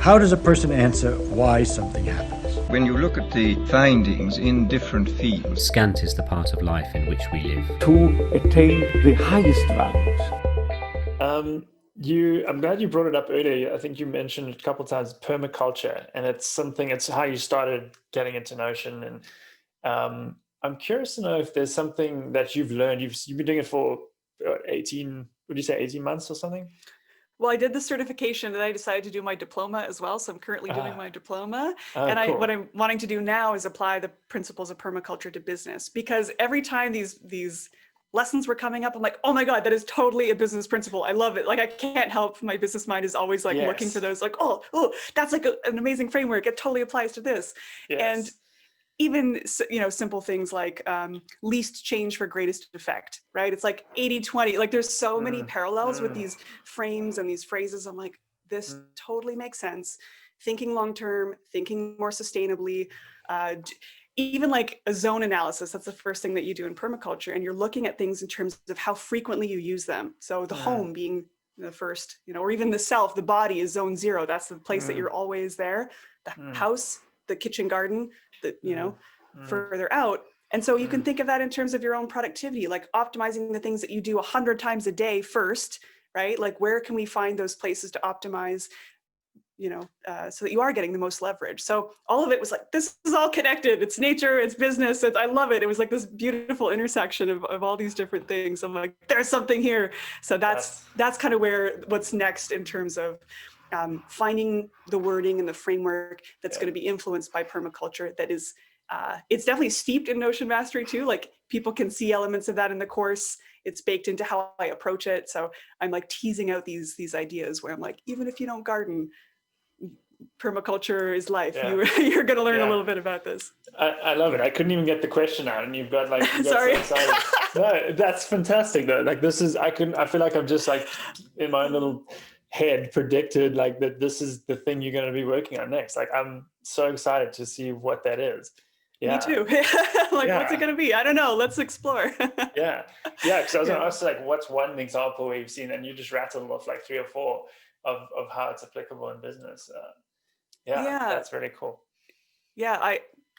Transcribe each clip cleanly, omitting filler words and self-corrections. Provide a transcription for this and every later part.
How does a person answer why something happens? When you look at the findings in different fields, scant is the part of life in which we live. To attain the highest values. I'm glad you brought it up earlier. I think you mentioned it a couple of times, permaculture, and it's how you started getting into Notion. And I'm curious to know if there's something that you've learned. You've been doing it for 18, would you say 18 months or something? Well, I did the certification and I decided to do my diploma as well. So I'm currently doing my diploma. And cool. what I'm wanting to do now is apply the principles of permaculture to business, because every time these lessons were coming up, I'm like, oh my God, that is totally a business principle. I love it. Like, I can't help, my business mind is always like looking for those, like, oh, that's like an amazing framework. It totally applies to this. Yes. And even, simple things like least change for greatest effect, right? It's like 80-20, like there's so many parallels with these frames and these phrases. I'm like, this totally makes sense. Thinking long-term, thinking more sustainably, even like a zone analysis, that's the first thing that you do in permaculture. And you're looking at things in terms of how frequently you use them. So the home being the first, or even the self, the body is zone 0. That's the place that you're always there. The house, the kitchen garden, further out. And so you can think of that in terms of your own productivity, like optimizing the things that you do 100 times a day first, right? Like, where can we find those places to optimize, so that you are getting the most leverage. So all of it was like, this is all connected. It's nature, it's business. I love it. It was like this beautiful intersection of all these different things. I'm like, there's something here. So that's kind of what's next in terms of finding the wording and the framework that's going to be influenced by permaculture. That is, it's definitely steeped in Notion mastery too. Like, people can see elements of that in the course. It's baked into how I approach it. So I'm like teasing out these ideas where I'm like, even if you don't garden, permaculture is life. You're going to learn a little bit about this. I love it. I couldn't even get the question out, and you got Sorry. so excited. No, that's fantastic though. Like, I feel like I'm just like in my little head predicted like that this is the thing you're going to be working on next. Like, I'm so excited to see what that is. Yeah. Me too. What's it going to be? I don't know. Let's explore. Yeah. Because I was going to ask, like, what's one example where you've seen, and you just rattled off like 3 or 4 of how it's applicable in business. That's really cool. Yeah,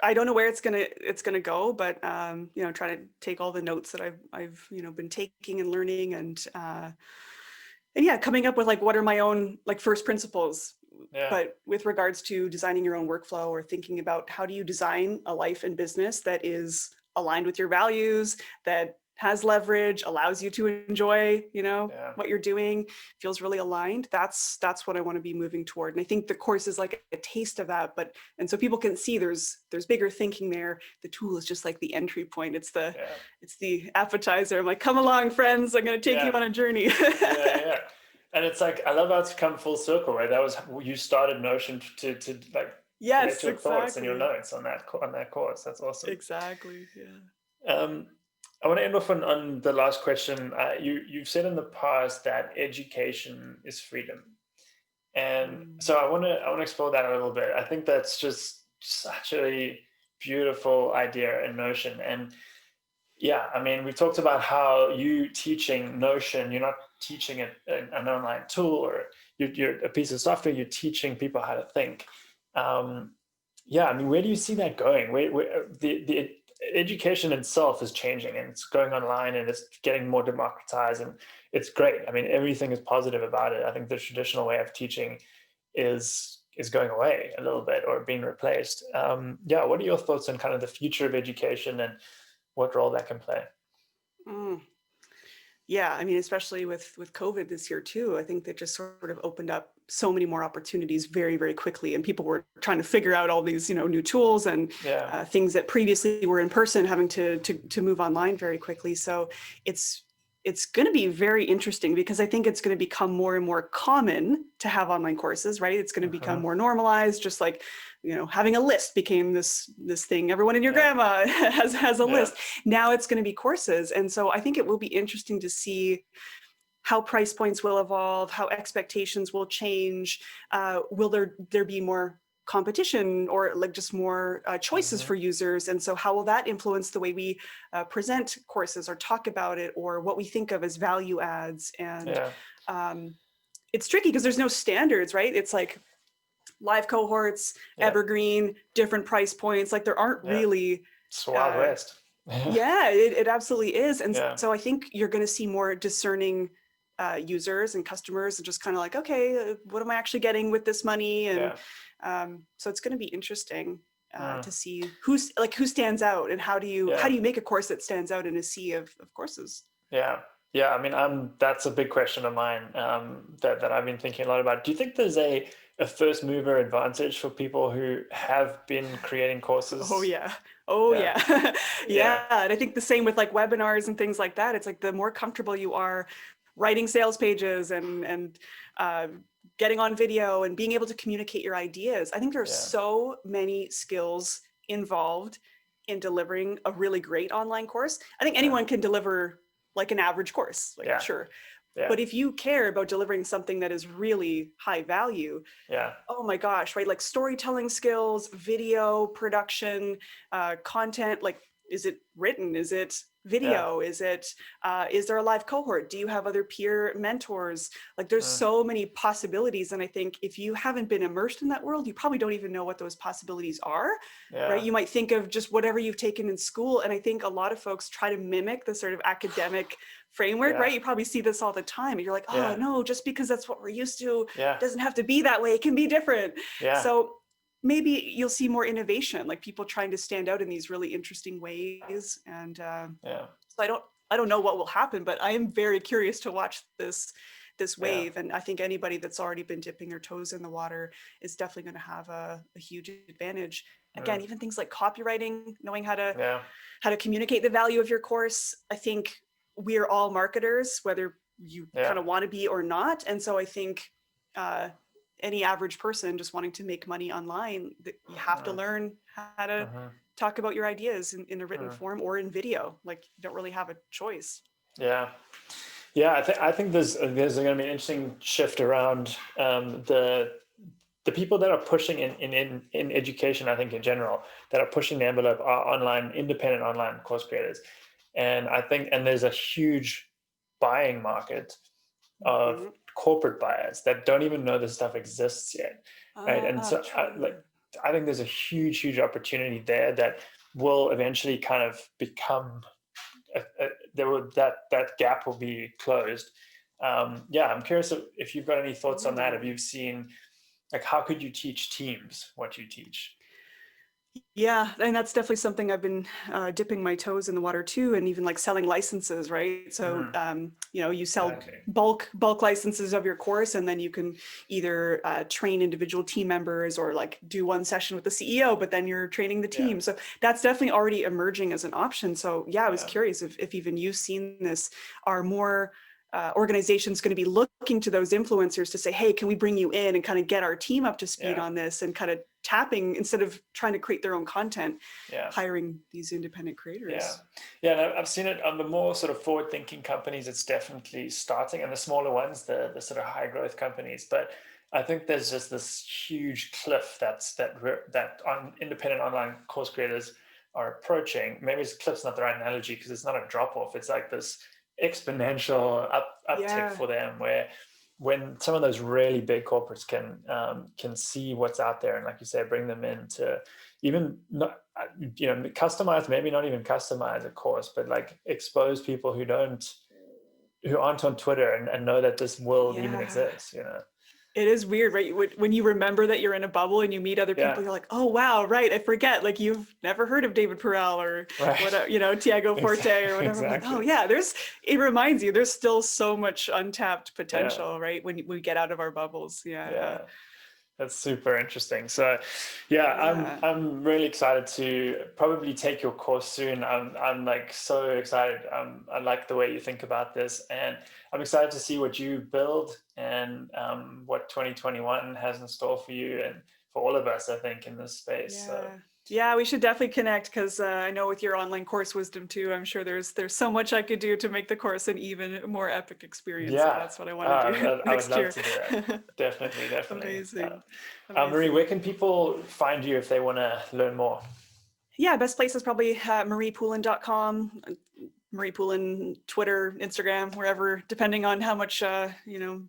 I don't know where it's gonna go, but trying to take all the notes that I've been taking and learning, and coming up with like, what are my own like first principles. But with regards to designing your own workflow, or thinking about how do you design a life and business that is aligned with your values, that has leverage, allows you to enjoy, what you're doing, feels really aligned. That's what I want to be moving toward. And I think the course is like a taste of that, and so people can see there's bigger thinking there. The tool is just like the entry point. It's the appetizer. I'm like, come along, friends. I'm going to take you on a journey. And it's like, I love how it's come full circle, right? That was, you started Notion to like, yes, your exactly. thoughts and your notes on that course. That's awesome. Exactly. Yeah. I want to end off on the last question. You've said in the past that education is freedom, and so I want to explore that a little bit. I think that's just such a beautiful idea in Notion. And I mean, we've talked about how you teaching Notion, you're not teaching an online tool or you're a piece of software. You're teaching people how to think. I mean, where do you see that going? Where the education itself is changing, and it's going online, and it's getting more democratized, and it's great. I mean, everything is positive about it. I think the traditional way of teaching is going away a little bit, or being replaced. What are your thoughts on kind of the future of education and what role that can play? Yeah, I mean, especially with COVID this year too, I think that just sort of opened up so many more opportunities very, very quickly. And people were trying to figure out all these, new tools and things that previously were in person, having to move online very quickly. So it's going to be very interesting, because I think it's going to become more and more common to have online courses, right? It's going to become more normalized, just like, having a list became this thing. Everyone and your grandma has a list. Now it's going to be courses. And so I think it will be interesting to see how price points will evolve, how expectations will change. Will there be more competition, or like just more choices for users? And so how will that influence the way we present courses or talk about it, or what we think of as value adds? And it's tricky because there's no standards, right? It's like, live cohorts, Yeah. evergreen, different price points. Like there aren't really. It's Wild West. Yeah, it absolutely is. And Yeah. so I think you're going to see more discerning users and customers, and just kind of like, okay, what am I actually getting with this money? And so it's going to be interesting to see who stands out, and how do you make a course that stands out in a sea of courses? Yeah. I mean, that's a big question of mine that I've been thinking a lot about. Do you think there's a first mover advantage for people who have been creating courses? Oh yeah. Yeah. And I think the same with like webinars and things like that. It's like the more comfortable you are writing sales pages and getting on video and being able to communicate your ideas. I think there are so many skills involved in delivering a really great online course. I think anyone can deliver like an average course, like sure. Yeah. But if you care about delivering something that is really high value, oh my gosh, right? Like storytelling skills, video production, content, like, is it written? Is it video? Is there a live cohort? Do you have other peer mentors? Like there's so many possibilities. And I think if you haven't been immersed in that world, you probably don't even know what those possibilities are, right? You might think of just whatever you've taken in school. And I think a lot of folks try to mimic the sort of academic framework, right? You probably see this all the time. And you're like, oh no, just because that's what we're used to, it doesn't have to be that way. It can be different. So maybe you'll see more innovation, like people trying to stand out in these really interesting ways. And so I don't know what will happen, but I am very curious to watch this wave. And I think anybody that's already been dipping their toes in the water is definitely going to have a huge advantage. Again, even things like copywriting, knowing how to communicate the value of your course. I think we are all marketers, whether you kind of want to be or not. And so I think any average person just wanting to make money online, you have to learn how to talk about your ideas in a written form or in video. Like you don't really have a choice. I think there's going to be an interesting shift around the people that are pushing in education. I think in general that are pushing the envelope are independent online course creators, and I think there's a huge buying market of corporate buyers that don't even know this stuff exists yet, right? And so I think there's a huge opportunity there that will eventually kind of become that gap will be closed. I'm curious if you've got any thoughts on that. Have you seen, like, how could you teach teams what you teach? Yeah, and that's definitely something I've been dipping my toes in the water too, and even like selling licenses, right? So you sell bulk licenses of your course, and then you can either train individual team members or like do one session with the CEO, but then you're training the team. So that's definitely already emerging as an option. So I was curious if even you've seen this. Are more organizations going to be looking to those influencers to say, hey, can we bring you in and kind of get our team up to speed on this, and kind of tapping, instead of trying to create their own content, hiring these independent creators? And I've seen it on the more sort of forward thinking companies. It's definitely starting, and the smaller ones, the sort of high growth companies. But I think there's just this huge cliff that on independent online course creators are approaching. Maybe cliff's not the right analogy, because it's not a drop off. It's like this exponential uptick for them, where when some of those really big corporates can see what's out there, and like you say, bring them in to even not customize, maybe not even customize a course, but like expose people who aren't on Twitter and know that this world even exists. It is weird, right? When you remember that you're in a bubble and you meet other people, you're like, oh, wow, right. I forget, like you've never heard of David Perel or whatever, Tiago Forte or whatever. Like, oh yeah, it reminds you, there's still so much untapped potential, right? When we get out of our bubbles. That's super interesting. So I'm really excited to probably take your course soon. I'm like so excited. I like the way you think about this, and I'm excited to see what you build and what 2021 has in store for you and for all of us, I think, in this space. Yeah, we should definitely connect, because I know with your online course wisdom too, I'm sure there's so much I could do to make the course an even more epic experience. So that's what I want to do next year. I would love to do that. Definitely. Amazing. Marie, where can people find you if they want to learn more? Yeah, best place is probably mariepoulin.com. Marie Poulin, Twitter, Instagram, wherever, depending on how much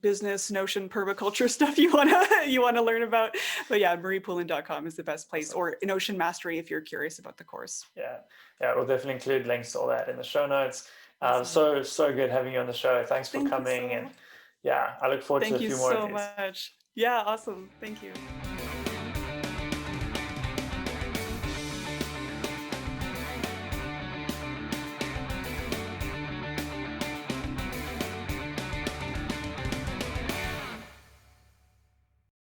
business, Notion, permaculture stuff you wanna learn about. But yeah, mariepoulin.com is the best place, or Notion Mastery if you're curious about the course. Yeah, we'll definitely include links to all that in the show notes. Awesome. So good having you on the show. Thanks for Thank you coming, so and yeah, I look forward to a Thank you few more so of these. much. Yeah, awesome. Thank you.